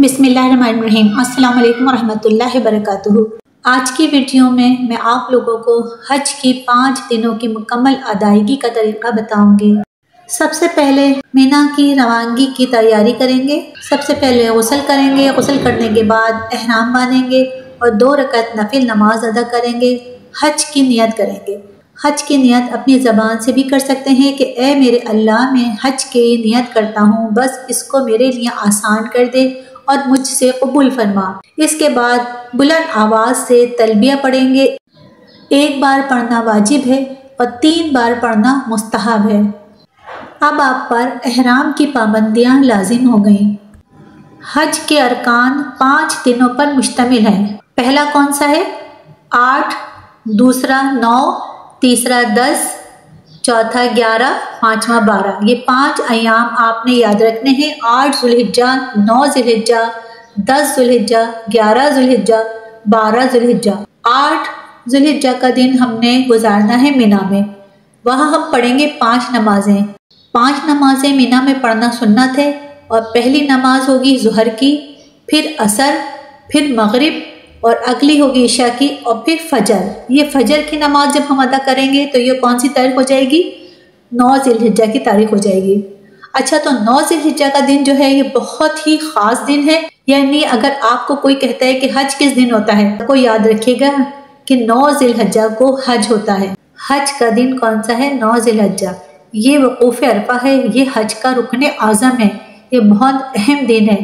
बिस्मिल्लाहिर्रहमानिर्रहीम। अस्सलाम वालेकुम रहमतुल्लाहि वबरकातुहू। आज की वीडियो में मैं आप लोगों को हज की 5 दिनों की मुकम्मल अदायगी का तरीका बताऊंगी। सबसे पहले मीना की रवानगी की तैयारी करेंगे। सबसे पहले गुस्ल करेंगे। गुस्ल करने के बाद एहराम बांधेंगे और 2 रकात नफिल नमाज अदा करेंगे। हज की नियत करेंगे। हज की नियत अपनी ज़बान से भी कर सकते हैं कि ए मेरे अल्लाह, मैं हज की नियत करता हूँ, बस इसको मेरे लिए आसान कर दे और मुझसे कबूल फरमा। इसके बाद बुलंद आवाज़ से तलबिया पढ़ेंगे। 1 बार पढ़ना वाजिब है और 3 बार पढ़ना मुस्तहब है। अब आप पर एहराम की पाबंदियाँ लाजिम हो गईं। हज के अरकान 5 दिनों पर मुश्तमिल है। पहला कौन सा है? 8, दूसरा 9, तीसरा 10, चौथा 11, पाँचवा 12। ये 5 अयाम आपने याद रखने हैं। 8 ज़ुल्हिज्जा, 9 ज़ुल्हिज्जा, 10 ज़ुल्हिज्जा, 11 ज़ुल्हिज्जा, 12 ज़ुल्हिज्जा। 8 ज़ुल्हिज्जा का दिन हमने गुजारना है मीना में। वहाँ हम पढ़ेंगे 5 नमाजें। 5 नमाजें मीना में पढ़ना सुन्नत है और पहली नमाज होगी ज़ुहर की, फिर असर, फिर मगरिब और अगली होगी इशा की और फिर फजर। ये फजर की नमाज जब हम अदा करेंगे तो ये कौन सी तारीख हो जाएगी? 9 ज़िल्हिज्जा की तारीख हो जाएगी। अच्छा, तो 9 ज़िल्हिज्जा का दिन जो है ये बहुत ही ख़ास दिन है। यानी अगर आपको कोई कहता है कि हज किस दिन होता है तो याद रखिएगा कि 9 ज़िल्हिज्जा को हज होता है। हज का दिन कौन सा है? 9 ज़िल्हिज्जा। ये वक़ूफ़ अरफ़ा है। ये हज का रुकन आज़म है। ये बहुत अहम दिन है।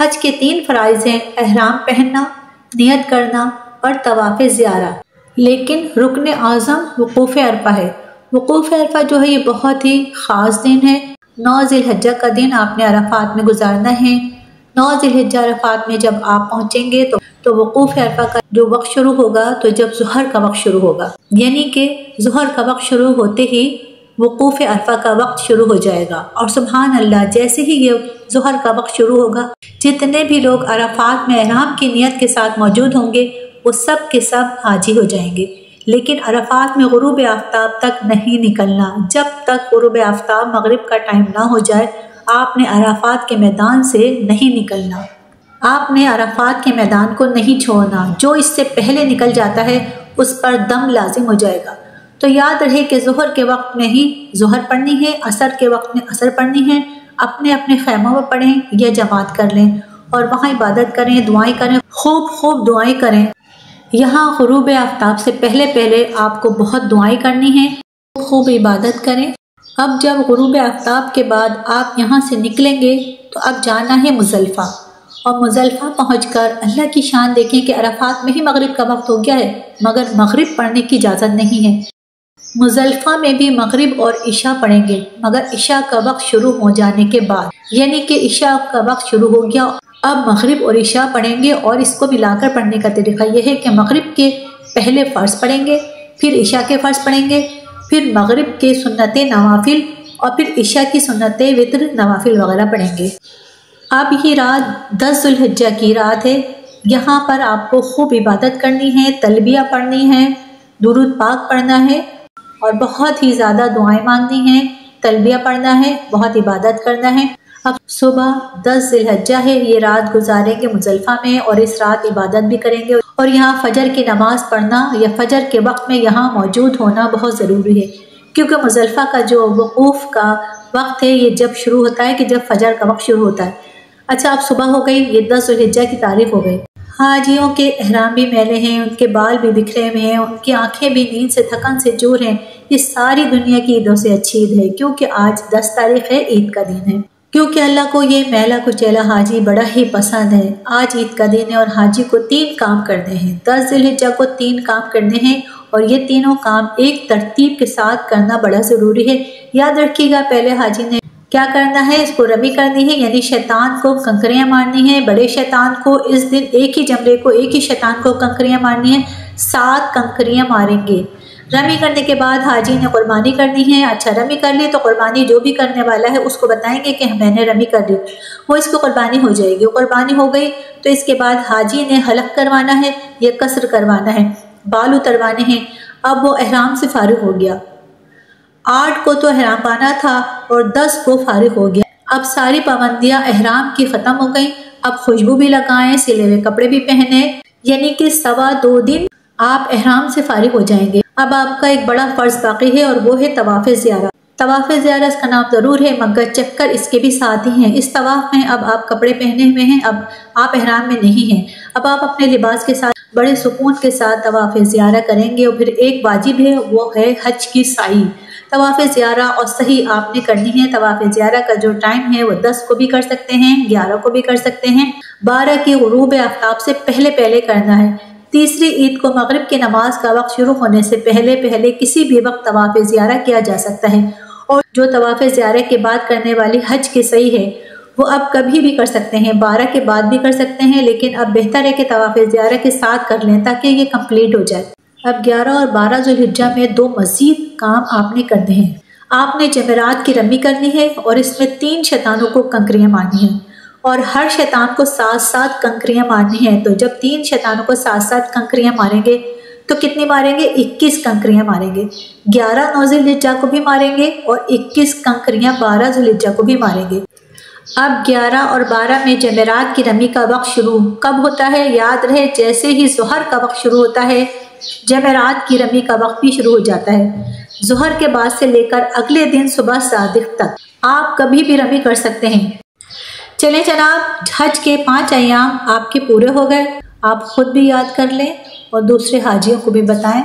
हज के 3 फ़राइज़ हैं: एहराम पहनना, नियत करना और तवाफ़ ज़ियारा। लेकिन रुकन आज़म वक़ूफ़ अरफ़ा है। वक़ूफ़ अरफ़ा जो है ये बहुत ही ख़ास दिन है। 9 ज़िल्हिज्जा का दिन आपने अरफ़ात में गुजारना है। 9 ज़िल्हिज्जा अरफ़ात में जब आप पहुँचेंगे तो वक़ूफ़ अरफ़ा का जो वक्त शुरू होगा तो जब ज़ुहर का वक्त शुरू होगा, यानी कि ज़ुहर का वक्त शुरू होते ही वक़ूफ़ अरफ़ा का वक्त शुरू हो जाएगा। और सुभान अल्लाह, जैसे ही ये ज़ुहर का वक्त शुरू होगा, जितने भी लोग अरफ़ात में एहराम की नियत के साथ मौजूद होंगे वो सब के सब हाजी हो जाएंगे। लेकिन अरफ़ात में गुरूब आफ्ताब तक नहीं निकलना। जब तक गुरूब आफ्ताब मगरिब का टाइम ना हो जाए आपने अरफ़ात के मैदान से नहीं निकलना। आपने अरफ़ात के मैदान को नहीं छोड़ना। जो इससे पहले निकल जाता है उस पर दम लाजिम हो जाएगा। तो याद रहे कि ज़ुहर के वक्त में ही ज़ुहर पढ़नी है, असर के वक्त में असर पढ़नी है। अपने अपने खैमों में पढ़ें या जमात कर लें और वहाँ इबादत करें, दुआएं करें, खूब दुआएं करें। यहाँ गुरूब आफ्ताब से पहले पहले आपको बहुत दुआएं करनी है, खूब इबादत करें। अब जब गुरूब आफ्ताब के बाद आप यहाँ से निकलेंगे तो अब जाना है मुज़दलिफ़ा। और मुज़दलिफ़ा पहुँचकर अल्लाह की शान देखें कि अरफ़ात में ही मगरिब का वक्त हो गया है, मगर मगरिब पढ़ने की इजाज़त नहीं है। मुज़दलिफ़ा में भी मगरिब और इशा पढ़ेंगे, मगर इशा का वक्त शुरू हो जाने के बाद, यानी कि इशा का वक्त शुरू हो गया, अब मगरिब और इशा पढ़ेंगे। और इसको मिलाकर पढ़ने का तरीका यह है कि मगरिब के पहले फ़र्ज़ पढ़ेंगे, फिर इशा के फ़र्ज़ पढ़ेंगे, फिर मगरिब के सुन्नते नवाफिल और फिर इशा की सुन्नते वित्र नवाफिल वगैरह पढ़ेंगे। अब ये रात 10 ज़ुल्हिज्जा की रात है। यहाँ पर आपको खूब इबादत करनी है, तलबिया पढ़नी है, दुरूद पाक पढ़ना है और बहुत ही ज़्यादा दुआएं मांगनी हैं, तलबिया पढ़ना है, बहुत इबादत करना है। अब सुबह 10 ज़िल्हिज्जा है, ये रात गुजारेंगे मुज़दलिफ़ा में और इस रात इबादत भी करेंगे। और यहाँ फ़जर की नमाज़ पढ़ना या फ़जर के वक्त में यहाँ मौजूद होना बहुत ज़रूरी है, क्योंकि मुज़दलिफ़ा का जो वक़ूफ़ का वक्त है ये जब शुरू होता है कि जब फ़जर का वक्त शुरू होता है। अच्छा, अब सुबह हो गई, ये 10 ज़ुल्हिज्जा की तारीख़ हो गई। हाजियों के एहराम भी मैले हैं, उनके बाल भी बिखरे हुए हैं, उनकी आंखें भी नींद से थकन से चूर हैं। ये सारी दुनिया की ईदों से अच्छी ईद है, क्योंकि आज 10 तारीख है, ईद का दिन है। क्योंकि अल्लाह को ये मैला कुचैला हाजी बड़ा ही पसंद है। आज ईद का दिन है और हाजी को 3 काम करने हैं। 10 ज़िल्हिज्जा को 3 काम करने हैं और ये तीनों काम एक तरतीब के साथ करना बड़ा ज़रूरी है। याद रखिएगा, पहले हाजी ने क्या करना है? इसको रमी करनी है, यानी शैतान को कंकरियाँ मारनी है। बड़े शैतान को इस दिन एक ही जमरे को, एक ही शैतान को कंकरियाँ मारनी है। 7 कंकरियाँ मारेंगे। रमी करने के बाद हाजी ने कुर्बानी करनी है। अच्छा, रमी कर ली तो कुर्बानी जो भी करने वाला है उसको बताएंगे कि मैंने रमी कर ली, वो इसको कुर्बानी हो जाएगी। कुर्बानी हो गई तो इसके बाद हाजी ने हलक करवाना है या कसर करवाना है, बाल उतरवाने हैं। अब वो एहराम से फारिग हो गया। 8 को तो एहराम पाना था और 10 को फारिग हो गया। अब सारी पाबंदियाँ एहराम की ख़त्म हो गई। अब खुशबू भी लगाएं, सिले हुए कपड़े भी पहने, यानी कि 2.25 दिन आप एहराम से फारिग हो जाएंगे। अब आपका एक बड़ा फर्ज बाकी है और वो है तवाफ़े ज़ियारत। तवाफ़े ज़ियारत इसका नाम ज़रूर है मगर चक्कर इसके भी साथ ही हैं। इस तवाफ़ में अब आप कपड़े पहने हुए हैं, अब आप एहराम में नहीं हैं। अब आप अपने लिबास के साथ बड़े सुकून के साथ तवाफ़े ज़ियारत करेंगे। और फिर एक वाजिब है, वो है हज की साई। तवाफ़े ज़ियारत और सही आपने करनी है। तवाफ़े ज़ियारत का जो टाइम है वो 10 को भी कर सकते हैं, 11 को भी कर सकते हैं, 12 की गुरूब आफ्ताब से पहले पहले करना है। तीसरी ईद को मगरिब की नमाज का वक्त शुरू होने से पहले पहले किसी भी वक्त तवाफ़े ज़ियारत किया जा सकता है। और जो तवाफ़े ज़ियारत के बाद करने वाली हज की सही है वो अब कभी भी कर सकते हैं, 12 के बाद भी कर सकते हैं, लेकिन अब बेहतर है कि तवाफ़े ज़ियारत के साथ कर लें ताकि ये कंप्लीट हो जाए। अब 11 और 12 ज़ुल्हिज्जा में 2 मज़ीद काम आपने करने हैं। आपने जमेरात की रमी करनी है और इसमें 3 शैतानों को कंकरियाँ मारनी है और हर शैतान को 7-7 कंकरियाँ मारनी है। तो जब 3 शैतानों को 7-7 कंकरियाँ मारेंगे तो कितनी मारेंगे? 21 कंकरियाँ मारेंगे। 11 9 ज़ुल्हिज्जा को भी मारेंगे और 21 कंकरियाँ 12 ज़ुल्हिज्जा को भी मारेंगे। अब 11 और 12 में जमेरात की रमी का वक्त शुरू कब होता है? याद रहे, जैसे ही ज़ोहर का वक्त शुरू होता है जमेरात की रमी का वक्त भी शुरू हो जाता है। ज़ोहर के बाद से लेकर अगले दिन सुबह सादिक तक आप कभी भी रमी कर सकते हैं। चले जनाब, हज के 5 अय्याम आपके पूरे हो गए। आप खुद भी याद कर लें और दूसरे हाजियों को भी बताएं।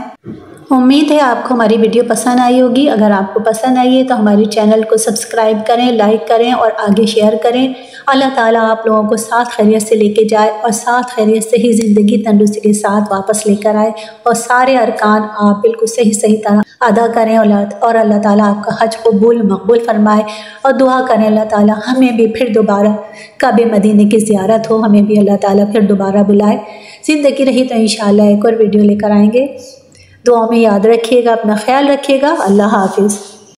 उम्मीद है आपको हमारी वीडियो पसंद आई होगी। अगर आपको पसंद आई है तो हमारे चैनल को सब्सक्राइब करें, लाइक करें और आगे शेयर करें। अल्लाह ताला आप लोगों को साथ खैरियत से लेके जाए और साथ खैरियत से ही ज़िंदगी तंदुरुस्ती के साथ वापस लेकर आए और सारे अरकान आप बिल्कुल सही सही तरह अदा करें और अल्लाह ताला आपका हज कबूल मकबूल फरमाए। और दुआ करें अल्लाह ताला हमें भी फिर दोबारा काबे मदीने की ज़ियारत हो, हमें भी अल्लाह ताला फिर दोबारा बुलाए। ज़िंदगी रही तो इंशाअल्लाह एक और वीडियो लेकर आएंगे। दुआ में याद रखिएगा, अपना ख्याल रखिएगा। अल्लाह हाफिज़।